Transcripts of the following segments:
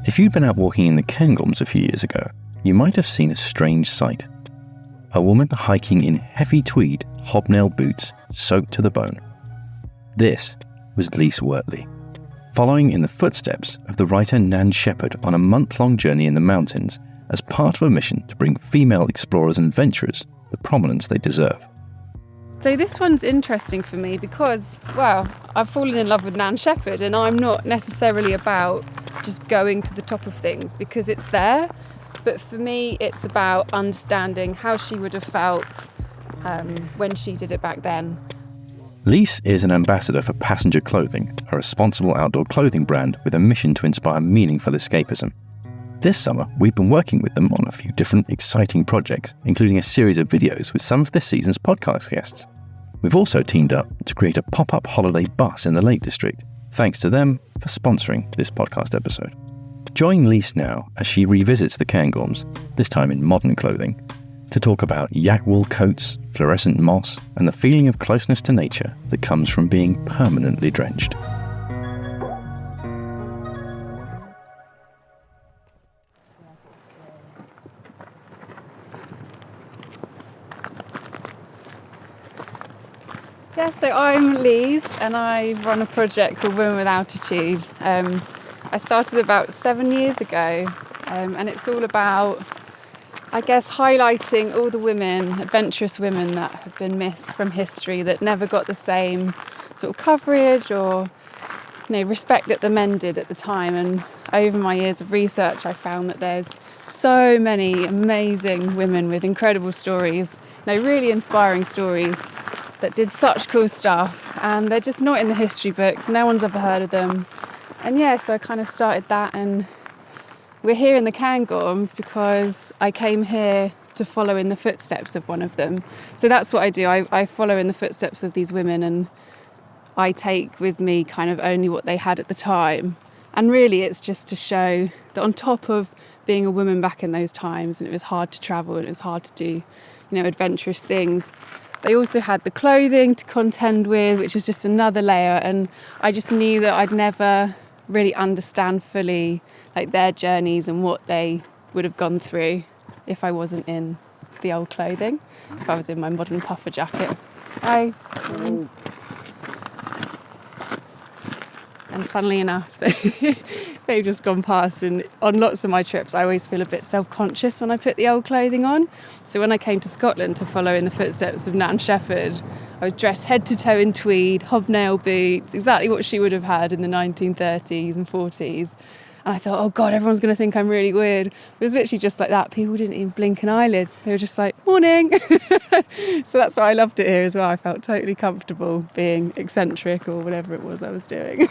If you'd been out walking in the Cairngorms a few years ago, you might have seen a strange sight. A woman hiking in heavy tweed hobnail boots soaked to the bone. This was Lise Wortley, following in the footsteps of the writer Nan Shepherd on a month-long journey in the mountains as part of a mission to bring female explorers and adventurers the prominence they deserve. So this one's interesting for me because, well, I've fallen in love with Nan Shepherd, and I'm not necessarily about just going to the top of things because it's there. But for me, it's about understanding how she would have felt when she did it back then. Lise is an ambassador for Passenger Clothing, a responsible outdoor clothing brand with a mission to inspire meaningful escapism. This summer, we've been working with them on a few different exciting projects, including a series of videos with some of this season's podcast guests. We've also teamed up to create a pop-up holiday bus in the Lake District. Thanks to them for sponsoring this podcast episode. Join Lise now as she revisits the Cairngorms, this time in modern clothing, to talk about yak wool coats, fluorescent moss, and the feeling of closeness to nature that comes from being permanently drenched. Yeah, so I'm Lise and I run a project called Women with Altitude. I started about 7 years ago and it's all about, I guess, highlighting all the women, adventurous women that have been missed from history, that never got the same sort of coverage or respect that the men did at the time. And over my years of research, I found that there's so many amazing women with incredible stories, really inspiring stories that did such cool stuff, and they're just not in the history books. No one's ever heard of them. And yeah, so I kind of started that, and we're here in the Cairngorms because I came here to follow in the footsteps of one of them. So that's what I do. I follow in the footsteps of these women, and I take with me kind of only what they had at the time. And really it's just to show that on top of being a woman back in those times, and it was hard to travel and it was hard to do, adventurous things, they also had the clothing to contend with, which was just another layer. And I just knew that I'd never really understand fully their journeys and what they would have gone through if I wasn't in the old clothing, if I was in my modern puffer jacket. And funnily enough, they've just gone past, and on lots of my trips I always feel a bit self-conscious when I put the old clothing on. So when I came to Scotland to follow in the footsteps of Nan Shepherd, I was dressed head to toe in tweed, hobnail boots, exactly what she would have had in the 1930s and 40s. And I thought, oh God, everyone's going to think I'm really weird. It was literally just like that. People didn't even blink an eyelid. They were just like, morning. So that's why I loved it here as well. I felt totally comfortable being eccentric or whatever it was I was doing.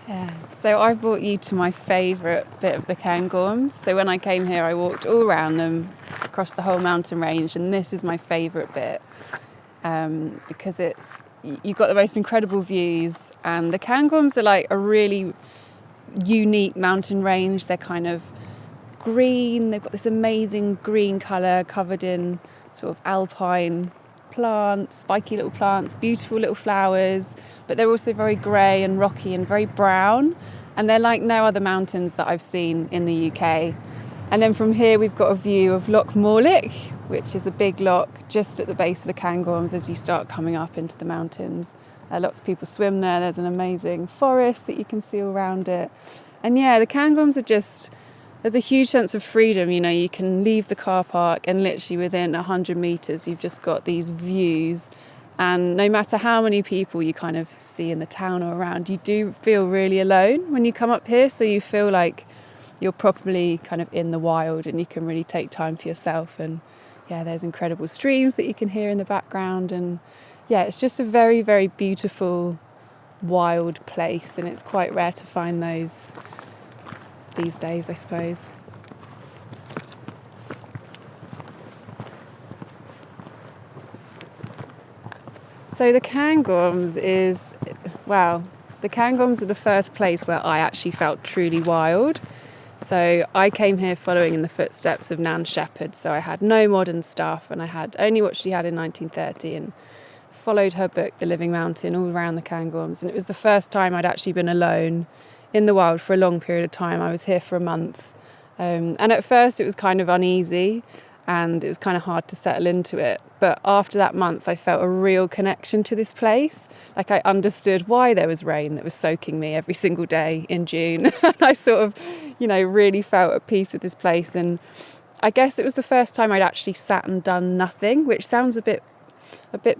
Yeah. So I brought you to my favourite bit of the Cairngorms. So when I came here, I walked all around them, across the whole mountain range, and this is my favourite bit because you've got the most incredible views, and the Cairngorms are a really unique mountain range. They're kind of green, they've got this amazing green colour covered in sort of alpine plants, spiky little plants, beautiful little flowers, but they're also very grey and rocky and very brown, and they're like no other mountains that I've seen in the UK. And then from here we've got a view of Loch Morlich, which is a big loch just at the base of the Cairngorms as you start coming up into the mountains. Lots of people swim there. There's an amazing forest that you can see all around it. And yeah, the Cairngorms there's a huge sense of freedom. You can leave the car park and literally within 100 metres you've just got these views. And no matter how many people you kind of see in the town or around, you do feel really alone when you come up here. So you feel like you're properly kind of in the wild and you can really take time for yourself. And yeah, there's incredible streams that you can hear in the background. And yeah, it's just a very, very beautiful, wild place. And it's quite rare to find those these days, I suppose. So the Cairngorms the Cairngorms are the first place where I actually felt truly wild. So I came here following in the footsteps of Nan Shepherd. So I had no modern stuff, and I had only what she had in 1930, and followed her book, The Living Mountain, all around the Cairngorms. And it was the first time I'd actually been alone in the wild for a long period of time. I was here for a month. And at first it was kind of uneasy, and it was kind of hard to settle into it. But after that month, I felt a real connection to this place. Like, I understood why there was rain that was soaking me every single day in June. And I sort of, really felt at peace with this place. And I guess it was the first time I'd actually sat and done nothing, which sounds a bit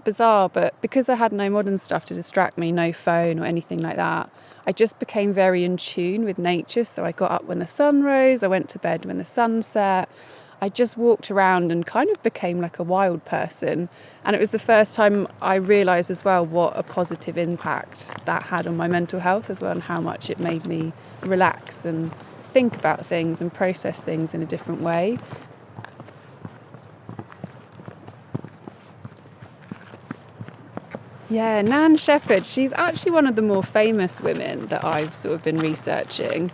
bizarre, but because I had no modern stuff to distract me, no phone or anything like that, I just became very in tune with nature. So I got up when the sun rose, I went to bed when the sun set. I just walked around and kind of became like a wild person. And it was the first time I realised as well what a positive impact that had on my mental health as well, and how much it made me relax and think about things and process things in a different way. Yeah, Nan Shepherd, she's actually one of the more famous women that I've sort of been researching.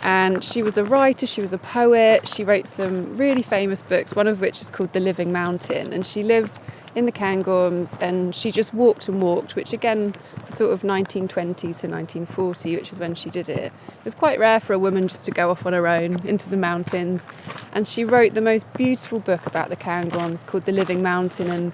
And she was a writer, she was a poet, she wrote some really famous books, one of which is called The Living Mountain. And she lived in the Cairngorms, and she just walked and walked, which again, sort of 1920 to 1940, which is when she did it. It was quite rare for a woman just to go off on her own into the mountains. And she wrote the most beautiful book about the Cairngorms called The Living Mountain. And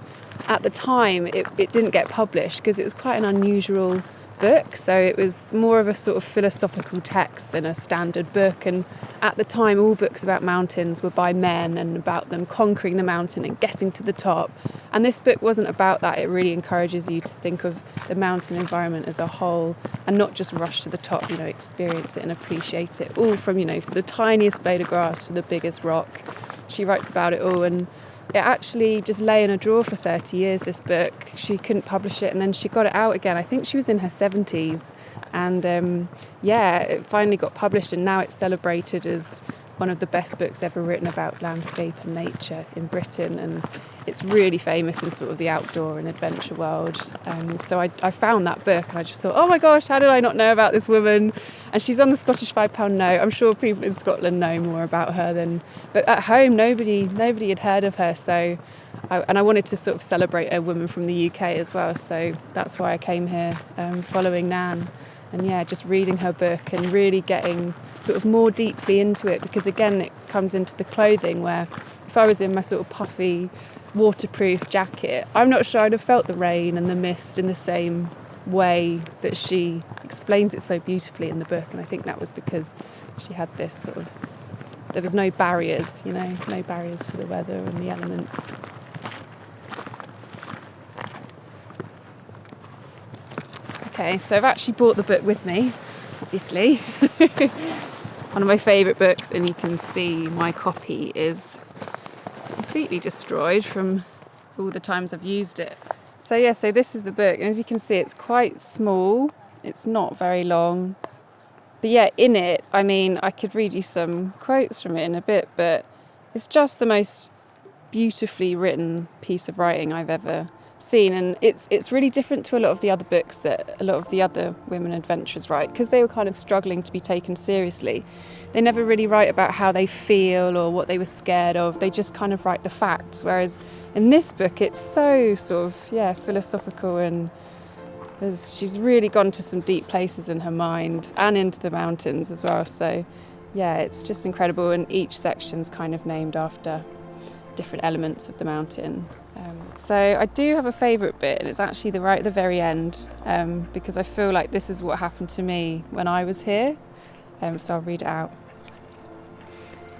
at the time, it didn't get published because it was quite an unusual book, so it was more of a sort of philosophical text than a standard book. And at the time, all books about mountains were by men and about them conquering the mountain and getting to the top. And this book wasn't about that. It really encourages you to think of the mountain environment as a whole and not just rush to the top, experience it and appreciate it all, from from the tiniest blade of grass to the biggest rock. She writes about it all, and it actually just lay in a drawer for 30 years, this book. She couldn't publish it, and then she got it out again. I think she was in her 70s. And it finally got published, and now it's celebrated as one of the best books ever written about landscape and nature in Britain. And it's really famous in sort of the outdoor and adventure world. So I found that book, and I just thought, oh my gosh, how did I not know about this woman? And she's on the Scottish £5 note. I'm sure people in Scotland know more about her but at home, nobody had heard of her. So I wanted to sort of celebrate a woman from the UK as well. So that's why I came here, following Nan. And just reading her book and really getting sort of more deeply into it, because again, it comes into the clothing, where if I was in my sort of puffy, waterproof jacket, I'm not sure I'd have felt the rain and the mist in the same way that she explains it so beautifully in the book. And I think that was because she had this sort of, there was no barriers, no barriers to the weather and the elements. Okay, so I've actually brought the book with me, obviously. One of my favourite books, and you can see my copy is completely destroyed from all the times I've used it. So this is the book, and as you can see, it's quite small. It's not very long. But in it, I could read you some quotes from it in a bit, but it's just the most beautifully written piece of writing I've ever seen. And it's really different to a lot of the other books that a lot of the other women adventurers write, because they were kind of struggling to be taken seriously. They never really write about how they feel or what they were scared of. They just kind of write the facts. Whereas in this book, it's so sort of, philosophical, and she's really gone to some deep places in her mind and into the mountains as well. So it's just incredible. And each section's kind of named after different elements of the mountain. So I do have a favourite bit, and it's actually right at the very end, because I feel like this is what happened to me when I was here. So I'll read it out.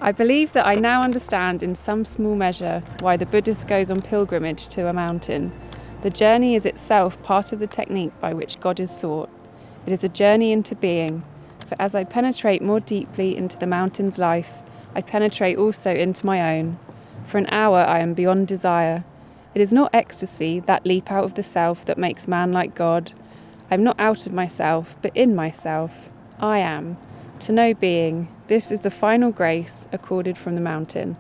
I believe that I now understand in some small measure why the Buddhist goes on pilgrimage to a mountain. The journey is itself part of the technique by which God is sought. It is a journey into being, for as I penetrate more deeply into the mountain's life, I penetrate also into my own. For an hour I am beyond desire. It is not ecstasy, that leap out of the self, that makes man like God. I am not out of myself, but in myself. I am. To know being, this is the final grace accorded from the mountain.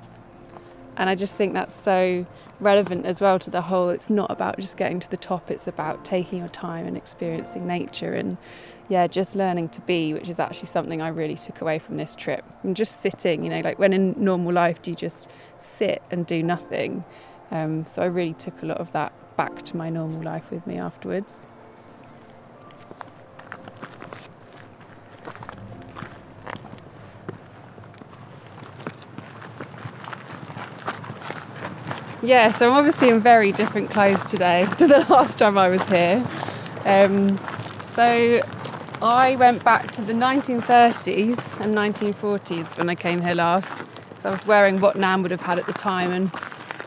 And I just think that's so relevant as well to the whole, it's not about just getting to the top, it's about taking your time and experiencing nature and just learning to be, which is actually something I really took away from this trip. And just sitting, like when in normal life, do you just sit and do nothing? So I really took a lot of that back to my normal life with me afterwards. Yeah, so I'm obviously in very different clothes today to the last time I was here. So I went back to the 1930s and 1940s when I came here last. So I was wearing what Nan would have had at the time, and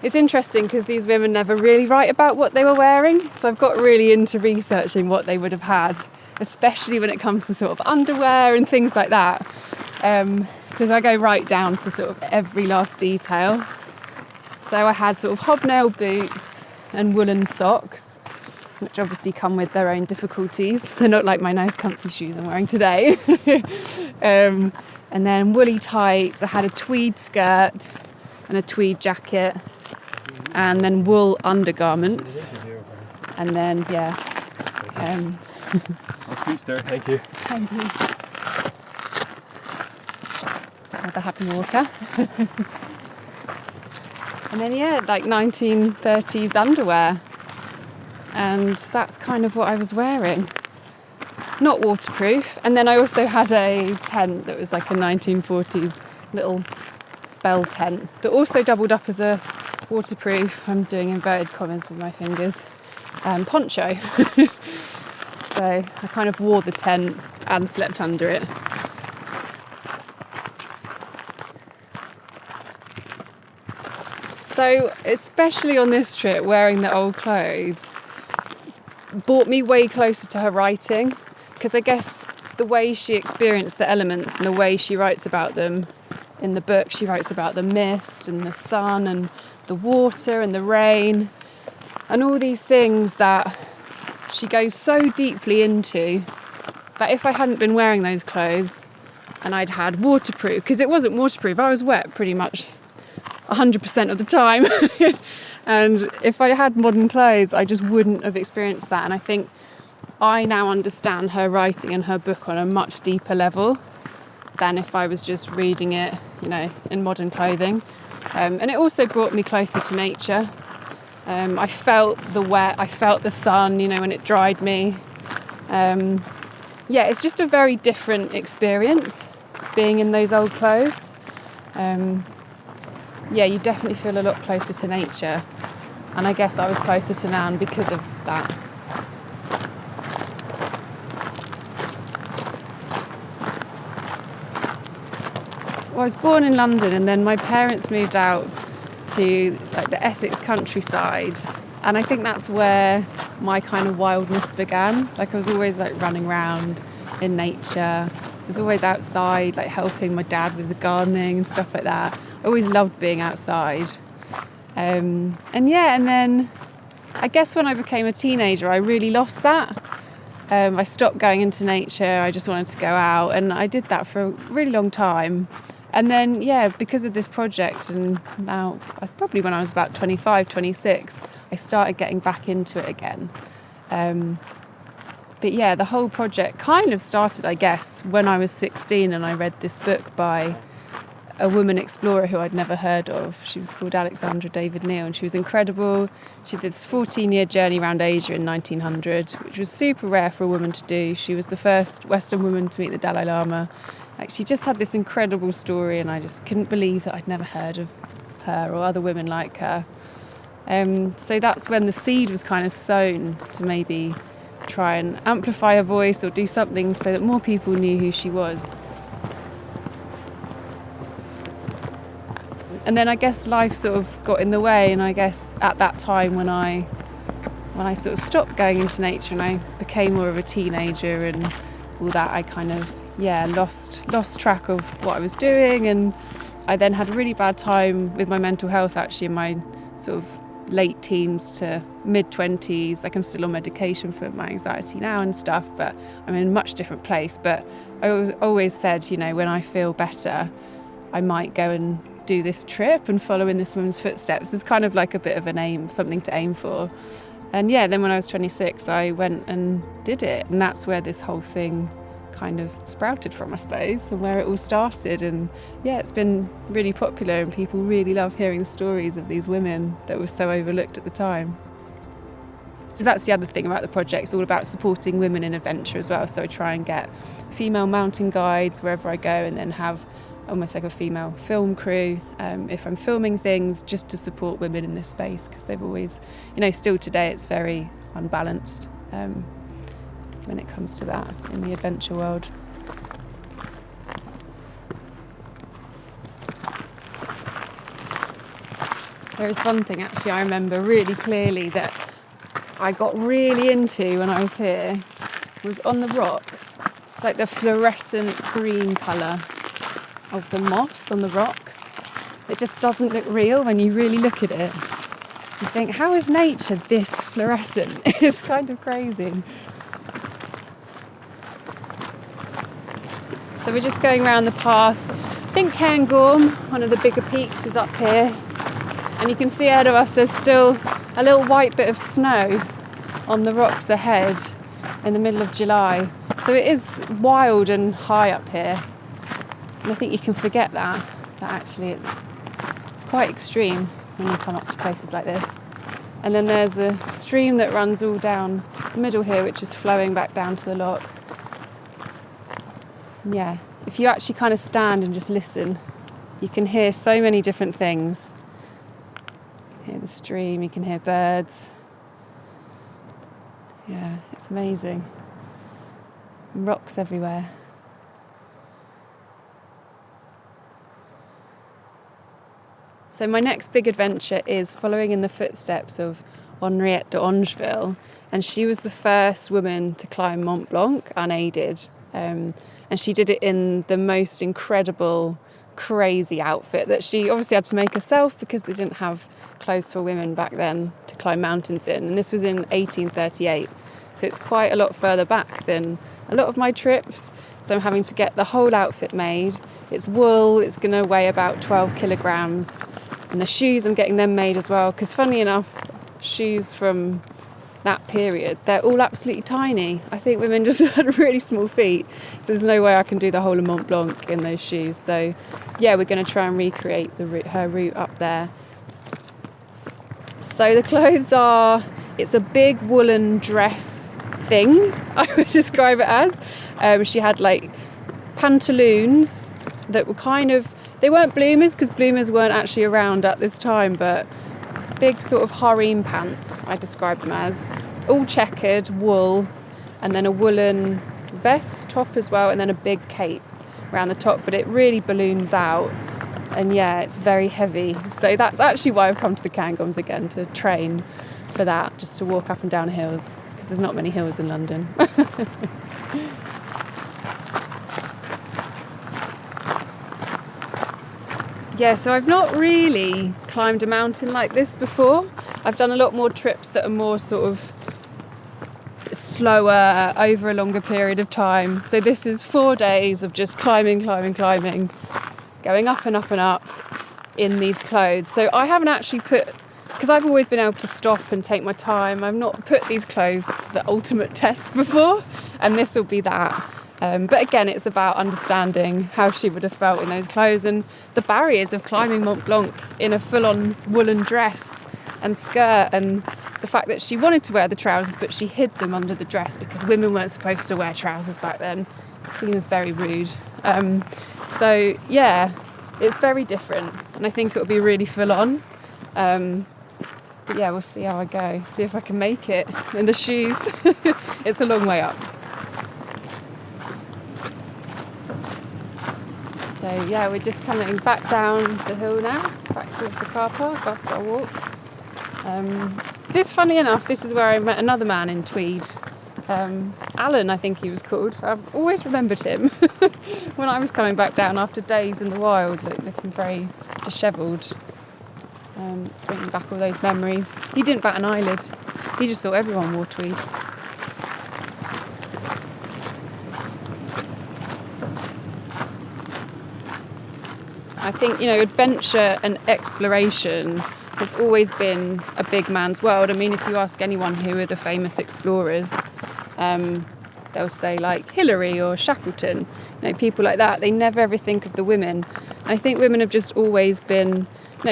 it's interesting because these women never really write about what they were wearing. So I've got really into researching what they would have had, especially when it comes to sort of underwear and things like that. So I go right down to sort of every last detail. So I had sort of hobnail boots and woolen socks, which obviously come with their own difficulties. They're not like my nice comfy shoes I'm wearing today. And then woolly tights. I had a tweed skirt and a tweed jacket, and then wool undergarments. And then, I'll scoot there, thank you. Thank you. Another happy walker. And then, like 1930s underwear. And that's kind of what I was wearing. Not waterproof. And then I also had a tent that was like a 1940s little bell tent that also doubled up as a waterproof, I'm doing inverted commas with my fingers, poncho. So I kind of wore the tent and slept under it. So especially on this trip, wearing the old clothes brought me way closer to her writing, because I guess the way she experienced the elements and the way she writes about them in the book, she writes about the mist and the sun and the water and the rain and all these things that she goes so deeply into, that if I hadn't been wearing those clothes and I'd had waterproof, because it wasn't waterproof, I was wet pretty much 100% of the time. And if I had modern clothes, I just wouldn't have experienced that. And I think I now understand her writing and her book on a much deeper level than if I was just reading it, in modern clothing. And it also brought me closer to nature. I felt the wet, I felt the sun, when it dried me. It's just a very different experience being in those old clothes. You definitely feel a lot closer to nature. And I guess I was closer to Nan because of that. Well, I was born in London, and then my parents moved out to the Essex countryside. And I think that's where my kind of wildness began. I was always running around in nature. I was always outside, helping my dad with the gardening and stuff like that. I always loved being outside. And then I guess when I became a teenager, I really lost that. I stopped going into nature. I just wanted to go out, and I did that for a really long time. And then, because of this project, and now probably when I was about 25, 26, I started getting back into it again. But the whole project kind of started, I guess, when I was 16 and I read this book by a woman explorer who I'd never heard of. She was called Alexandra David-Neel, and she was incredible. She did this 14-year journey around Asia in 1900, which was super rare for a woman to do. She was the first Western woman to meet the Dalai Lama. She just had this incredible story, and I just couldn't believe that I'd never heard of her or other women like her. So that's when the seed was kind of sown to maybe try and amplify her voice or do something so that more people knew who she was. And then I guess life sort of got in the way, and I guess at that time when I sort of stopped going into nature and I became more of a teenager and all that, I kind of lost track of what I was doing, and I then had a really bad time with my mental health actually in my sort of late teens to mid-20s. I'm still on medication for my anxiety now and stuff, but I'm in a much different place. But I always said, when I feel better, I might go and do this trip and follow in this woman's footsteps. It's kind of like a bit of an aim, something to aim for. And yeah, then when I was 26, I went and did it. And that's where this whole thing kind of sprouted from, I suppose, and where it all started. And yeah, it's been really popular and people really love hearing the stories of these women that were so overlooked at the time. So that's the other thing about the project. It's all about supporting women in adventure as well. So I try and get female mountain guides wherever I go, and then have almost like a female film crew if I'm filming things, just to support women in this space, because they've always, still today it's very unbalanced when it comes to that in the adventure world. There is one thing actually I remember really clearly that I got really into when I was here, was on the rocks. It's like the fluorescent green colour of the moss on the rocks. It just doesn't look real when you really look at it. You think, how is nature this fluorescent? It's kind of crazy. So we're just going around the path. I think Cairngorms, one of the bigger peaks, is up here. And you can see ahead of us there's still a little white bit of snow on the rocks ahead in the middle of July. So it is wild and high up here. And I think you can forget that actually it's quite extreme when you come up to places like this. And then there's a stream that runs all down the middle here, which is flowing back down to the loch. Yeah, if you actually kind of stand and just listen, you can hear so many different things. You hear the stream, you can hear birds. Yeah, it's amazing. Rocks everywhere. So my next big adventure is following in the footsteps of Henriette D'angeville, and she was the first woman to climb Mont Blanc unaided, and she did it in the most incredible, crazy outfit that she obviously had to make herself because they didn't have clothes for women back then to climb mountains in, and this was in 1838, so it's quite a lot further back than a lot of my trips. So I'm having to get the whole outfit made. It's wool, it's going to weigh about 12 kilograms. And the shoes, I'm getting them made as well, because funny enough, shoes from that period, they're all absolutely tiny. I think women just had really small feet, so there's no way I can do the whole of Mont Blanc in those shoes. So yeah, we're going to try and recreate her route up there. So the clothes are, it's a big woolen dress thing, I would describe it as. She had like pantaloons that were kind of, they weren't bloomers because bloomers weren't actually around at this time, but big sort of harem pants, I describe them as, all checkered, wool, and then a woolen vest top as well, and then a big cape around the top, but it really balloons out, and yeah, it's very heavy. So that's actually why I've come to the Cairngorms again, to train for that, just to walk up and down hills, because there's not many hills in London. Yeah, so I've not really climbed a mountain like this before. I've done a lot more trips that are more sort of slower, over a longer period of time. So this is 4 days of just climbing, going up and up and up in these clothes. So I haven't actually put, because I've always been able to stop and take my time, I've not put these clothes to the ultimate test before, and this will be that. But again, it's about understanding how she would have felt in those clothes and the barriers of climbing Mont Blanc in a full-on woolen dress and skirt, and the fact that she wanted to wear the trousers but she hid them under the dress because women weren't supposed to wear trousers back then, seen as very rude. So yeah, it's very different, and I think it'll be really full-on. But yeah, we'll see how I go, see if I can make it in the shoes. It's a long way up. So yeah, we're just coming back down the hill now, back towards the car park after our walk. Funny enough, this is where I met another man in tweed. Alan, I think he was called. I've always remembered him when I was coming back down after days in the wild, looking very dishevelled. It's bringing back all those memories. He didn't bat an eyelid. He just thought everyone wore tweed. I think, adventure and exploration has always been a big man's world. I mean, if you ask anyone who are the famous explorers, they'll say like Hillary or Shackleton, people like that. They never ever think of the women. And I think women have just always been,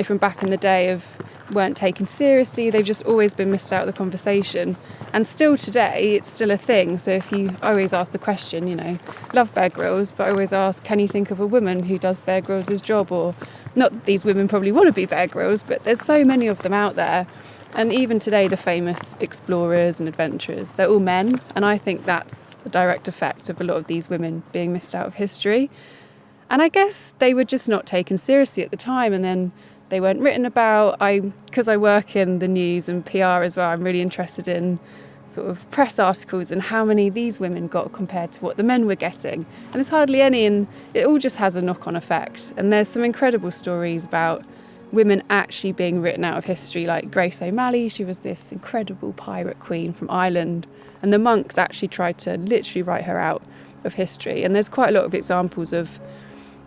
from back in the day, weren't taken seriously. They've just always been missed out of the conversation. And still today, it's still a thing. So I always ask the question, love Bear Grylls, but I always ask, can you think of a woman who does Bear Grylls' job? Or not that these women probably want to be Bear Grylls, but there's so many of them out there. And even today, the famous explorers and adventurers, they're all men. And I think that's a direct effect of a lot of these women being missed out of history. And I guess they were just not taken seriously at the time. And then they weren't written about. Because I work in the news and PR as well, I'm really interested in sort of press articles and how many these women got compared to what the men were getting. And there's hardly any, and it all just has a knock-on effect. And there's some incredible stories about women actually being written out of history, like Grace O'Malley. She was this incredible pirate queen from Ireland, and the monks actually tried to literally write her out of history. And there's quite a lot of examples of,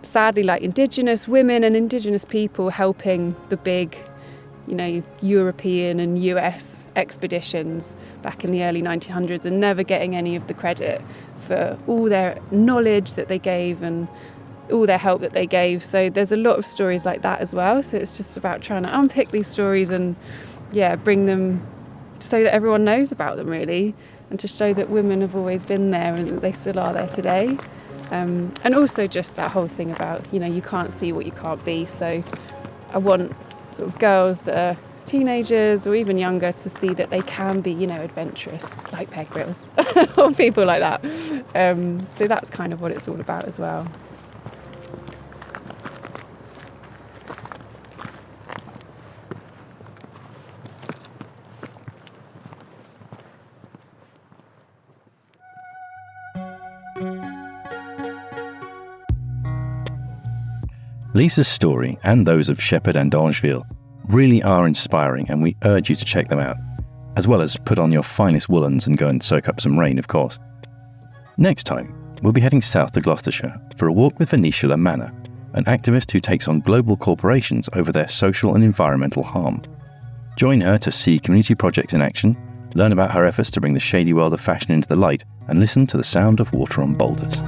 sadly, like Indigenous women and Indigenous people helping the big, European and US expeditions back in the early 1900s and never getting any of the credit for all their knowledge that they gave and all their help that they gave. So there's a lot of stories like that as well. So it's just about trying to unpick these stories and bring them so that everyone knows about them, really, and to show that women have always been there and that they still are there today. And also just that whole thing about, you can't see what you can't be. So I want sort of girls that are teenagers or even younger to see that they can be, adventurous, like Bear Grylls or people like that. So that's kind of what it's all about as well. Lise's story and those of Shepard and D'angeville really are inspiring, and we urge you to check them out, as well as put on your finest woolens and go and soak up some rain, of course. Next time, we'll be heading south to Gloucestershire for a walk with Venetia Manor, an activist who takes on global corporations over their social and environmental harm. Join her to see community projects in action, learn about her efforts to bring the shady world of fashion into the light, and listen to the sound of water on boulders.